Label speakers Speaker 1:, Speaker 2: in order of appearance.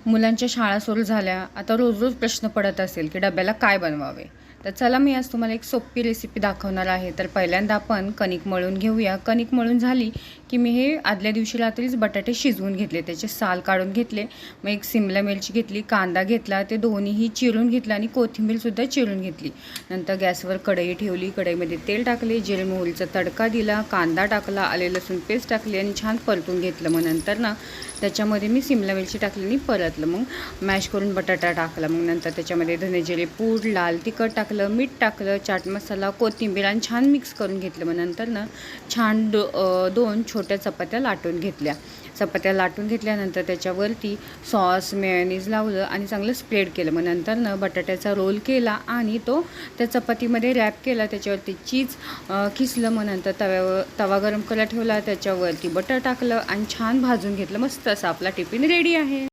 Speaker 1: मुलांच्या शाळा सुरू झाल्या, आता रोज रोज प्रश्न पडत असेल की डब्याला काय बनवावे. तर चला मी आज तुम्हाला एक सोपी रेसिपी दाखवणार आहे. तर पहिल्यांदा आपण कणिक मळून घेऊया. कणिक मळून झाली की मी हे आदल्या दिवशी रात्रीच बटाटे शिजवून घेतले, त्याचे साल काढून घेतले. मग एक सिमला मिरची घेतली, कांदा घेतला, ते दोन्हीही चिरून घेतलं आणि कोथिंबीरसुद्धा चिरून घेतली. नंतर गॅसवर कढई ठेवली, कढईमध्ये तेल टाकले, जिरे मोहरीचा तडका दिला, कांदा टाकला, आले लसूण पेस्ट टाकली आणि छान परतून घेतलं. मग नंतर त्याच्यामध्ये मी सिमला मिरची टाकली आणि परतलं. मग मॅश करून बटाटा टाकला. मग नंतर त्याच्यामध्ये धने जिरे पूड, लाल तिखट टाकलं, मीठ टाकलं, चाट मसाला, कोथिंबीर आणि छान मिक्स करून घेतलं. मग नंतर छान दोन छोट्या चपात्या लाटून घेतल्या. चपात्या लाटून घेतल्यानंतर त्याच्यावरती सॉस मेयोनीज लावलं आणि चांगलं स्प्रेड केलं. मग नंतर बटाट्याचा रोल केला आणि तो त्या चपातीमध्ये रॅप केला. त्याच्यावरती चीज खिसलं. मग नंतर तवा गरम करायला ठेवला, त्याच्यावरती बटर टाकलं आणि छान भाजून घेतलं. मस्त असा आपला टिफिन रेडी आहे.